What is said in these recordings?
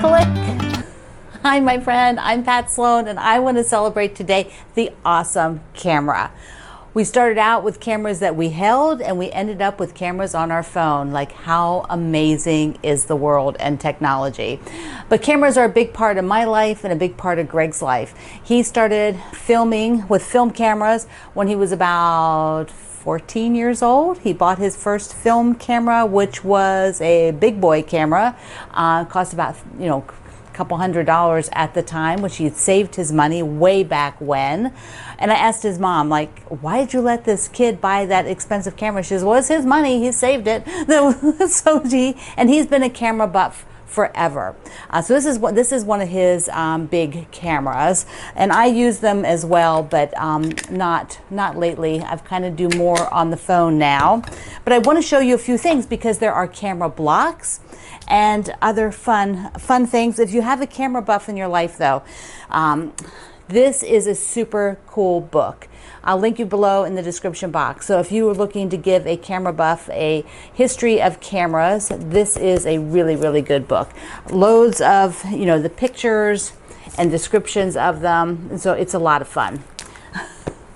Click. Hi, my friend. I'm Pat Sloan, and I want to celebrate today the awesome camera. We started out with cameras that we held, and we ended up with cameras on our phone. Like, how amazing is the world and technology? But cameras are a big part of my life and a big part of Greg's life. He started filming with film cameras when he was about 14 years old. He bought his first film camera, which was a big boy camera. Cost about, a couple $100 at the time, which he had saved his money way back when. And I asked his mom, like, why did you let this kid buy that expensive camera? She says, well, it's his money, he saved it. And he's been a camera buff forever. So this is one of his big cameras, and I use them as well, but not lately. I've kind of do more on the phone now. But I want to show you a few things because there are camera blocks and other fun things. If you have a camera buff in your life, though, this is a super cool book. I'll link you below in the description box. So if you were looking to give a camera buff a history of cameras, this is a really, really good book. Loads of, the pictures and descriptions of them. And so it's a lot of fun.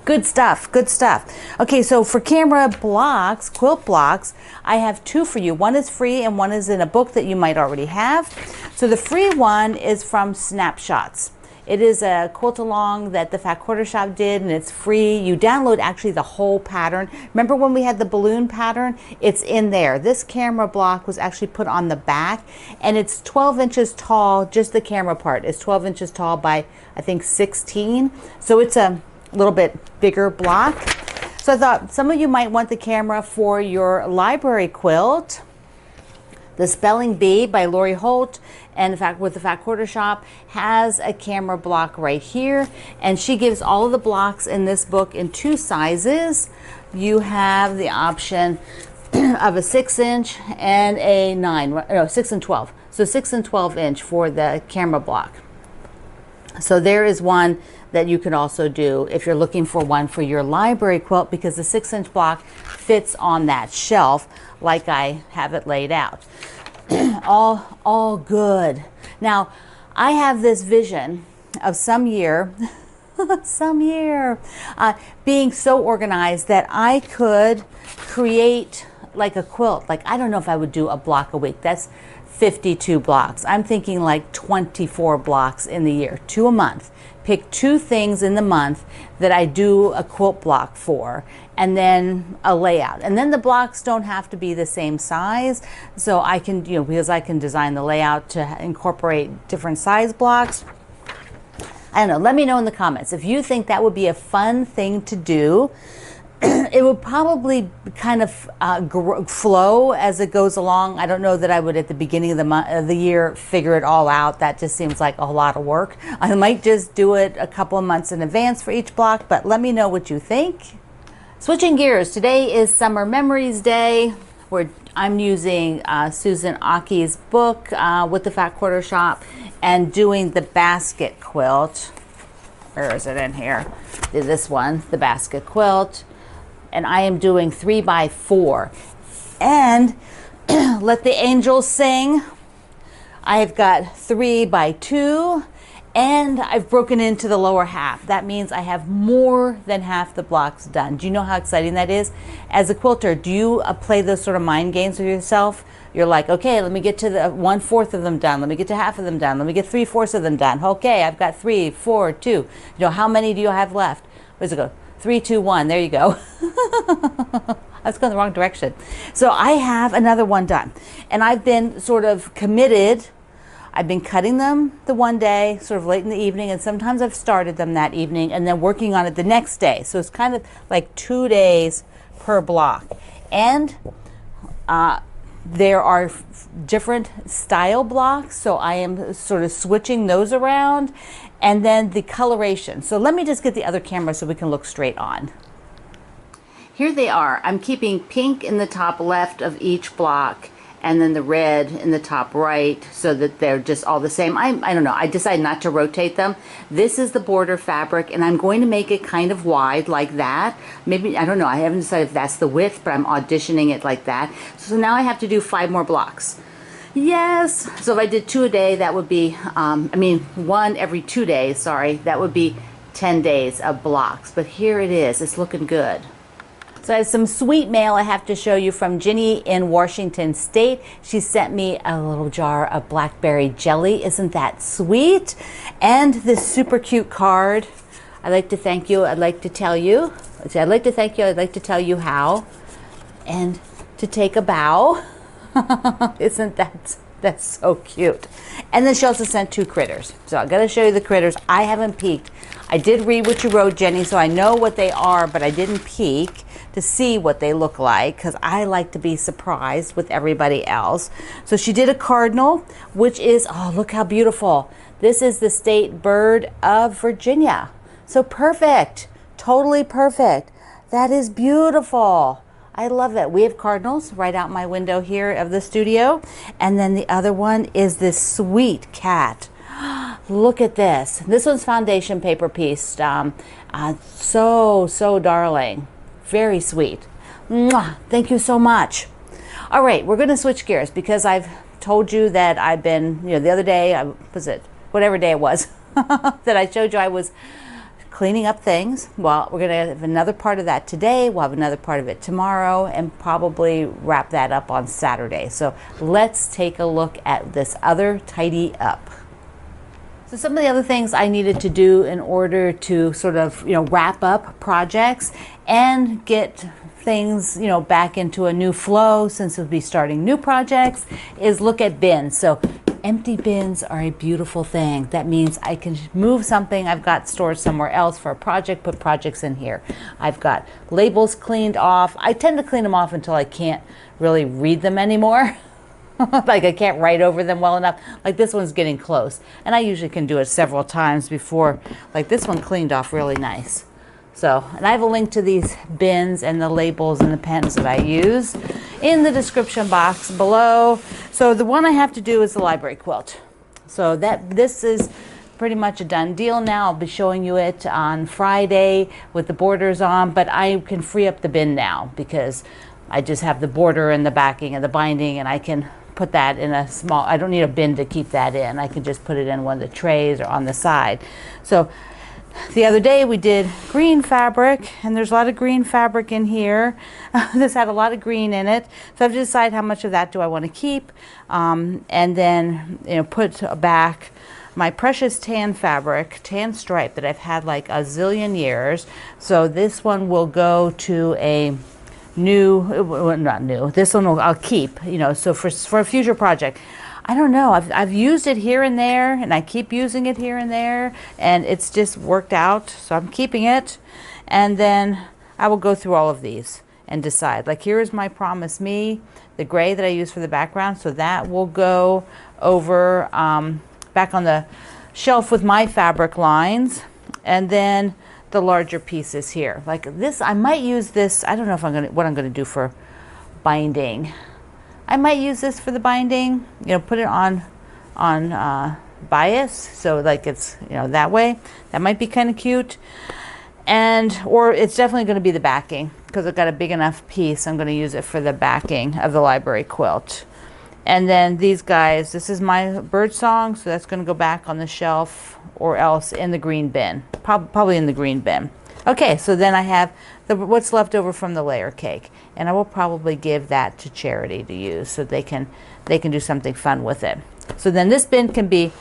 Good stuff, good stuff. Okay, so for camera blocks, quilt blocks, I have two for you. One is free and one is in a book that you might already have. So the free one is from Snapshots. It is a quilt along that the Fat Quarter Shop did, and it's free. You download actually the whole pattern. Remember when we had the balloon pattern? It's in there. This camera block was actually put on the back, and it's 12 inches tall. Just the camera part is 12 inches tall by, I think, 16. So it's a little bit bigger block. So I thought some of you might want the camera for your library quilt. The Spelling Bee by Lori Holt and with the Fat Quarter Shop has a camera block right here, and she gives all of the blocks in this book in two sizes. You have the option of a 6-inch and a 6 and 12. So 6 and 12 inch for the camera block. So there is one that you can also do if you're looking for one for your library quilt, because the 6-inch block fits on that shelf like I have it laid out. all good. Now, I have this vision of some year being so organized that I could create like a quilt. Like, I don't know if I would do a block a week. That's 52 blocks. I'm thinking like 24 blocks in the year, 2 a month. Pick 2 things in the month that I do a quilt block for, and then a layout. And then the blocks don't have to be the same size. So I can, because I can design the layout to incorporate different size blocks. I don't know. Let me know in the comments if you think that would be a fun thing to do. It would probably kind of flow as it goes along. I don't know that I would at the beginning of the year figure it all out. That just seems like a lot of work. I might just do it a couple of months in advance for each block, but let me know what you think. Switching gears, today is Summer Memories Day, where I'm using Susan Aki's book with the Fat Quarter Shop and doing the basket quilt. Where is it in here? This one, the basket quilt. And I am doing 3x4. And let the angels sing. I've got 3x2, and I've broken into the lower half. That means I have more than half the blocks done. Do you know how exciting that is? As a quilter, do you play those sort of mind games with yourself? You're like, okay, let me get to the 1/4 of them done. Let me get to half of them done. Let me get 3/4 of them done. Okay, I've got 3, 4, 2. How many do you have left? Where does it go? 3, 2, 1. There you go. I was going the wrong direction. So I have another one done. And I've been sort of committed. I've been cutting them the one day, sort of late in the evening, and sometimes I've started them that evening and then working on it the next day. So it's kind of like 2 days per block. And there are different style blocks, so I am sort of switching those around. And then the coloration. So let me just get the other camera so we can look straight on. Here they are. I'm keeping pink in the top left of each block and then the red in the top right so that they're just all the same. I don't know, I decided not to rotate them. This is the border fabric and I'm going to make it kind of wide like that. Maybe, I don't know, I haven't decided if that's the width, but I'm auditioning it like that. So now I have to do 5 more blocks. Yes. So if I did 2 a day, that would be, one every 2 days, sorry, that would be 10 days of blocks. But here it is. It's looking good. So I have some sweet mail I have to show you from Ginny in Washington State. She sent me a little jar of blackberry jelly. Isn't that sweet? And this super cute card. I'd like to thank you. I'd like to tell you. I'd like to thank you. I'd like to tell you how. And to take a bow. Isn't that's so cute? And then she also sent 2 critters. So I gotta show you the critters. I haven't peeked. I did read what you wrote, Jenny, so I know what they are, but I didn't peek to see what they look like because I like to be surprised with everybody else. So she did a cardinal, which is, oh, look how beautiful. This is the state bird of Virginia. So perfect, totally perfect. That is beautiful. I love it. We have cardinals right out my window here of the studio. And then the other one is this sweet cat. Look at this. This one's foundation paper piece. So darling. Very sweet. Mwah. Thank you so much. All right, we're going to switch gears because I've told you that I've been, the other day, whatever day it was, that I showed you I was cleaning up things. Well, we're going to have another part of that today. We'll have another part of it tomorrow and probably wrap that up on Saturday. So let's take a look at this other tidy up. So some of the other things I needed to do in order to sort of, wrap up projects and get things, back into a new flow since we'll be starting new projects is look at bins. So empty bins are a beautiful thing. That means I can move something I've got stored somewhere else for a project, put projects in here. I've got labels cleaned off. I tend to clean them off until I can't really read them anymore. Like I can't write over them well enough. Like this one's getting close. And I usually can do it several times before, like this one cleaned off really nice. So, and I have a link to these bins and the labels and the pens that I use in the description box below. So the one I have to do is the library quilt. So this is pretty much a done deal now. I'll be showing you it on Friday with the borders on, but I can free up the bin now because I just have the border and the backing and the binding, and I can put that in a small, I don't need a bin to keep that in. I can just put it in one of the trays or on the side. So the other day we did green fabric, and there's a lot of green fabric in here. This had a lot of green in it. So I've decided how much of that do I want to keep, and then put back my precious tan fabric, tan stripe that I've had like a zillion years. So this one will go to a not new. This one I'll keep, so for a future project. I don't know. I've used it here and there, and I keep using it here and there, and it's just worked out. So I'm keeping it, and then I will go through all of these and decide. Like here is my Promise Me, the gray that I use for the background. So that will go over back on the shelf with my fabric lines, and then the larger pieces here. Like this, I might use this. I don't know what I'm going to do for binding. I might use this for the binding, put it on bias, so like it's, that way. That might be kind of cute. Or it's definitely going to be the backing because I've got a big enough piece. I'm going to use it for the backing of the library quilt. And then these guys, this is my bird song, so that's going to go back on the shelf or else in the green bin. Probably in the green bin. Okay, so then I have what's left over from the layer cake, and I will probably give that to charity to use so they can do something fun with it. So then this bin can be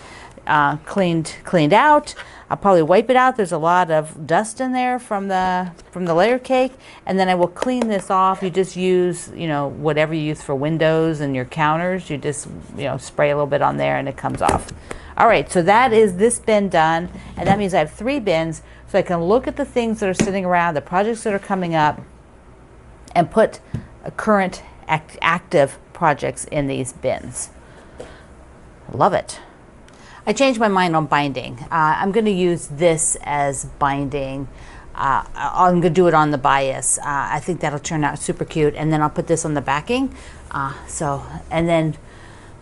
cleaned out. I'll probably wipe it out. There's a lot of dust in there from the layer cake, and then I will clean this off. You just use whatever you use for windows and your counters. You just spray a little bit on there and it comes off. All right, so that is this bin done, and that means I have 3 bins, so I can look at the things that are sitting around, the projects that are coming up, and put current active projects in these bins. Love it. I changed my mind on binding. I'm going to use this as binding. I'm going to do it on the bias. I think that'll turn out super cute, and then I'll put this on the backing. And then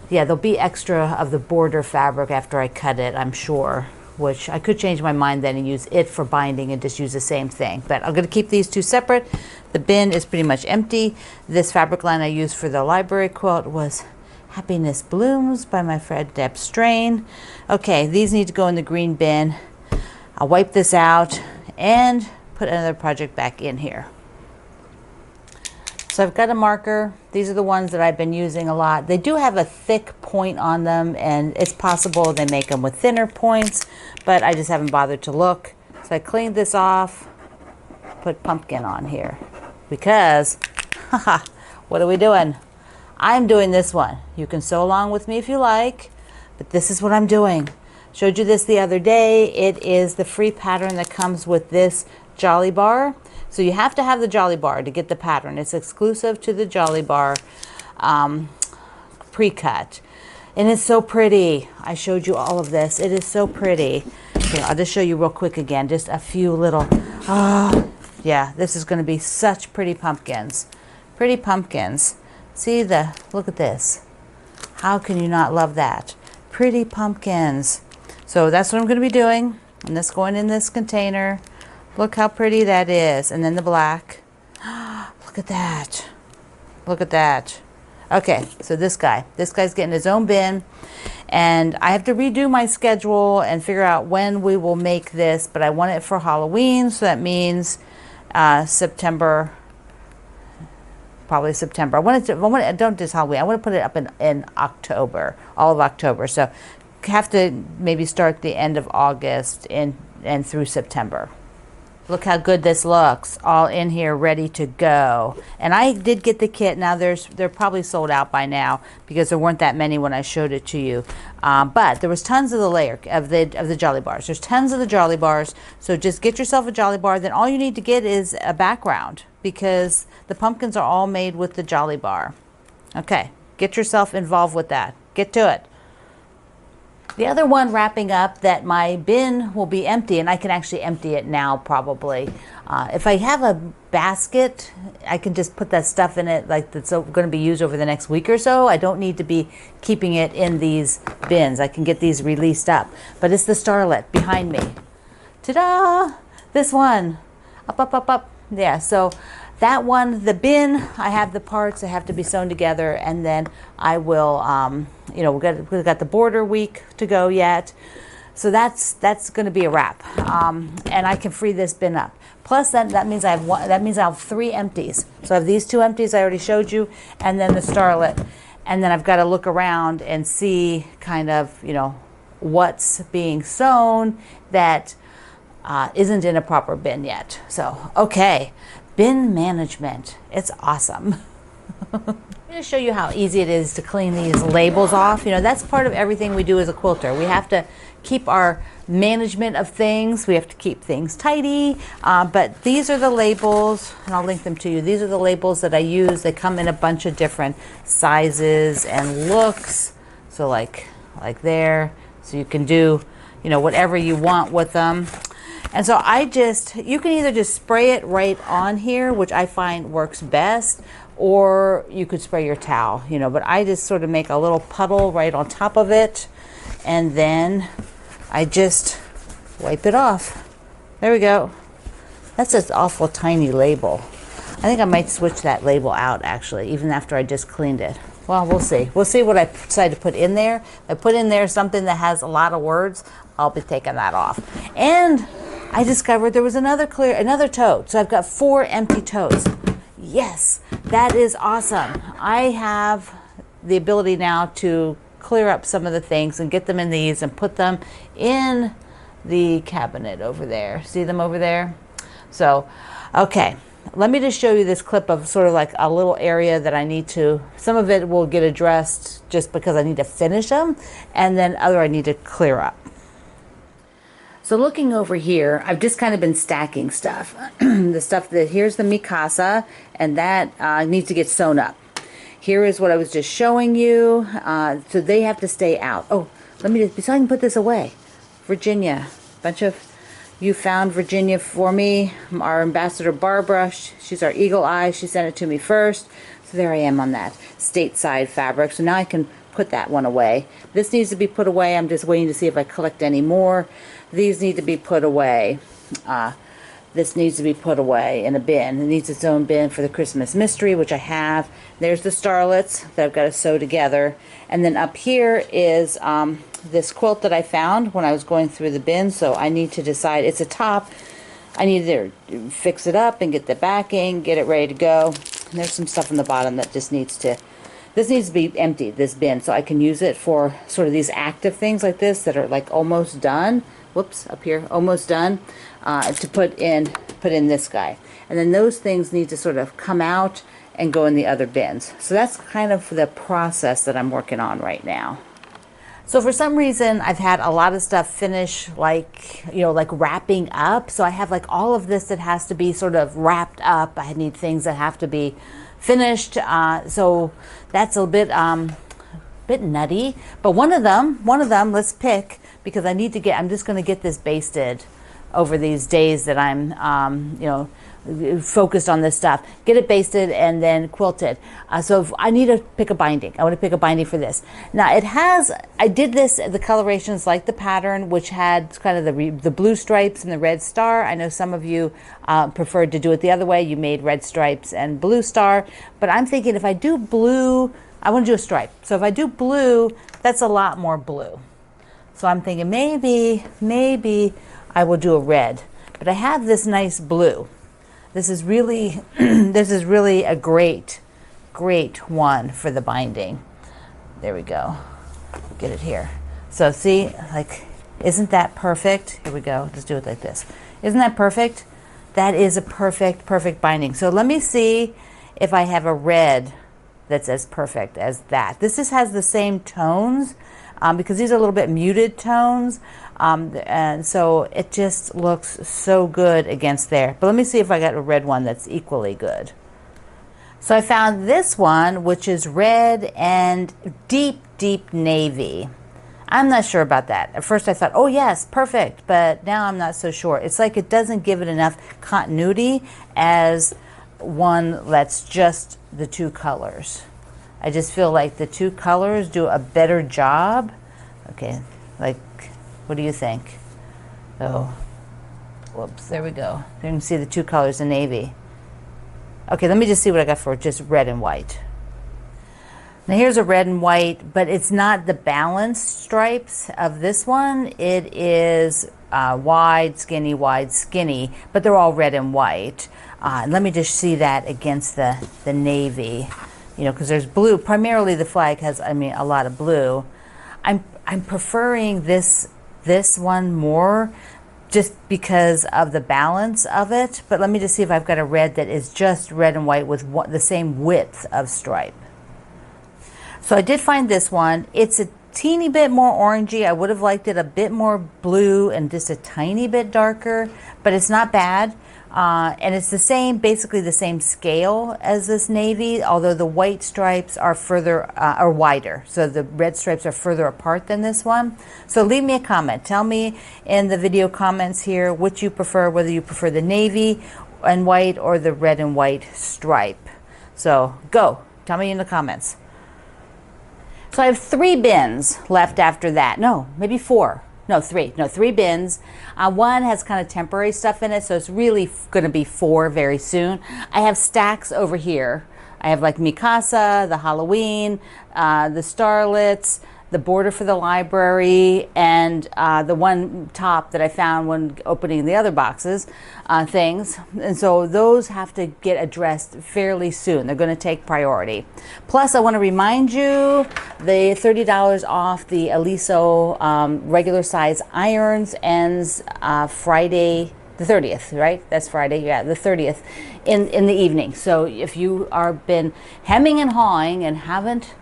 there'll be extra of the border fabric after I cut it, I'm sure, which I could change my mind then and use it for binding and just use the same thing. But I'm going to keep these 2 separate. The bin is pretty much empty. This fabric line I used for the library quilt Happiness Blooms by my friend Deb Strain. Okay, these need to go in the green bin. I'll wipe this out and put another project back in here. So I've got a marker. These are the ones that I've been using a lot. They do have a thick point on them, and it's possible they make them with thinner points, but I just haven't bothered to look. So I cleaned this off, put pumpkin on here because, haha, what are we doing? I'm doing this one. You can sew along with me if you like, but this is what I'm doing. Showed you this the other day. It is the free pattern that comes with this Jolly Bar. So you have to have the Jolly Bar to get the pattern. It's exclusive to the Jolly Bar pre-cut. And it's so pretty. I showed you all of this. It is so pretty. Okay, I'll just show you real quick again. Just a few little, yeah, this is going to be such pretty pumpkins. Pretty pumpkins. See look at this. How can you not love that? Pretty pumpkins. So that's what I'm going to be doing. And that's going in this container. Look how pretty that is. And then the black. Look at that. Look at that. Okay, so this guy's getting his own bin. And I have to redo my schedule and figure out when we will make this. But I want it for Halloween, so that means September. Probably September. Don't just Halloween. I want to put it up in October, all of October. So have to maybe start the end of August and through September. Look how good this looks, all in here ready to go. And I did get the kit. Now they're probably sold out by now because there weren't that many when I showed it to you. But there was tons of the layer of the Jolly Bars. There's tons of the Jolly Bars. So just get yourself a Jolly Bar. Then all you need to get is a background because the pumpkins are all made with the Jolly Bar. Okay, get yourself involved with that. Get to it. The other one wrapping up that my bin will be empty, and I can actually empty it now probably. If I have a basket, I can just put that stuff in it like that's going to be used over the next week or so. I don't need to be keeping it in these bins. I can get these released up. But it's the Starlet behind me. Ta-da! This one. Up, up, up, up. Yeah, so that one, the bin, I have the parts that have to be sewn together, and then I will, we've got the border week to go yet. So that's going to be a wrap. And I can free this bin up. Plus that means I have 3 empties. So I have these 2 empties I already showed you, and then the Starlet. And then I've got to look around and see kind of, what's being sewn that isn't in a proper bin yet. So, okay. Bin management. It's awesome. I'm going to show you how easy it is to clean these labels off. That's part of everything we do as a quilter. We have to keep our management of things. We have to keep things tidy. But these are the labels, and I'll link them to you. These are the labels that I use. They come in a bunch of different sizes and looks. So like there. So you can do, whatever you want with them. And so you can either just spray it right on here, which I find works best, or you could spray your towel, but I just sort of make a little puddle right on top of it, and then I just wipe it off. There we go. That's an awful tiny label. I think I might switch that label out, actually, even after I just cleaned it. Well, we'll see. We'll see what I decide to put in there. If I put in there something that has a lot of words, I'll be taking that off. And I discovered there was another tote. So I've got 4 empty totes. Yes, that is awesome. I have the ability now to clear up some of the things and get them in these and put them in the cabinet over there. See them over there? So, okay. Let me just show you this clip of sort of like a little area that I need to, some of it will get addressed just because I need to finish them, and then other I need to clear up. So looking over here, I've just kind of been stacking stuff. The stuff here's the Mikasa, and that needs to get sewn up. Here is what I was just showing you. So they have to stay out. Oh, so I can put this away. Virginia, you found Virginia for me. Our ambassador Barbara, she's our eagle eye. She sent it to me first. So there I am on that stateside fabric. So now I can put that one away. This needs to be put away. I'm just waiting to see if I collect any more. These need to be put away. this needs to be put away in a bin. It needs its own bin for the Christmas mystery, which I have. There's the starlets that I've got to sew together. And then up here is this quilt that I found when I was going through the bin. So I need to decide, it's a top. I need to fix it up and get the backing, get it ready to go. And there's some stuff on the bottom that just needs to, this needs to be emptied, this bin, so I can use it for sort of these active things like this that are like almost done. Whoops, up here, almost done, to put in this guy. And then those things need to sort of come out and go in the other bins. So that's kind of the process that I'm working on right now. So for some reason, I've had a lot of stuff finish, like, you know, like wrapping up. So I have like all of this that has to be sort of wrapped up. I need things that have to be finished. So that's a bit nutty. But one of them, let's pick, because I need to get, I'm just going to get this basted over these days that I'm, you know, focused on this stuff. Get it basted and then quilted. So if I need to pick a binding. I want to pick a binding for this. Now it has, I did this, the colorations like the pattern, which had kind of the blue stripes and the red star. I know some of you preferred to do it the other way. You made red stripes and blue star. But I'm thinking if I do blue, I want to do a stripe. So if I do blue, that's a lot more blue. So I'm thinking maybe I will do a red. But I have this nice blue. This is really, this is really a great one for the binding. There we go. Get it here. So see, like, isn't that perfect? Here we go. Let's do it like this. Isn't that perfect? That is a perfect binding. So let me see if I have a red that's as perfect as that. This just has the same tones because these are a little bit muted tones. And so it just looks so good against there. But let me see if I got a red one that's equally good. So I found this one, which is red and deep navy. I'm not sure about that. At first I thought, oh yes, perfect. But now I'm not so sure. It's like it doesn't give it enough continuity as one that's just the two colors. I just feel like the two colors do a better job. Okay, like, what do you think? Oh, whoops, there we go. There you can see the two colors in navy. Okay, let me just see what I got for just red and white. Now here's a red and white, but it's not the balanced stripes of this one. It is wide, skinny, but they're all red and white. Let me just see that against the navy, you know, because there's blue. Primarily the flag has, I mean, a lot of blue. I'm preferring this one more just because of the balance of it. But let me just see if I've got a red that is just red and white with the same width of stripe. So I did find this one. It's a teeny bit more orangey. I would have liked it a bit more blue and just a tiny bit darker, but it's not bad. And it's the same, basically the same scale as this navy, although the white stripes are further, are wider. So the red stripes are further apart than this one. So leave me a comment. Tell me in the video comments here which you prefer, whether you prefer the navy and white or the red and white stripe. So go, tell me in the comments. So I have 3 bins left after that. No, maybe 4. No, 3. No, 3 bins. One has kind of temporary stuff in it, so it's really going to be 4 very soon. I have stacks over here. I have like Mikasa, the Halloween, the Starlets, the border for the library, and the one top that I found when opening the other boxes, things. And so those have to get addressed fairly soon. They're going to take priority. Plus, I want to remind you, the $30 off the Aliso regular size irons ends Friday the 30th, right? That's Friday, yeah, the 30th in the evening. So if you are been hemming and hawing and haven't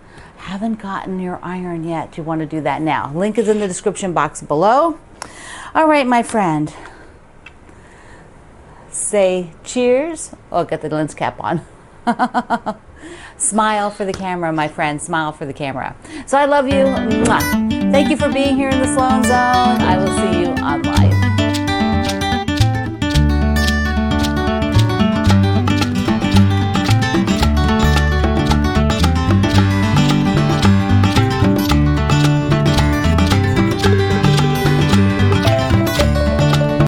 gotten your iron yet, you want to do that now. Link is in the description box below. All right, my friend. Say cheers. Oh, got the lens cap on. Smile for the camera, my friend. Smile for the camera. So I love you. Mwah. Thank you for being here in the Sloan Zone. I will see you online.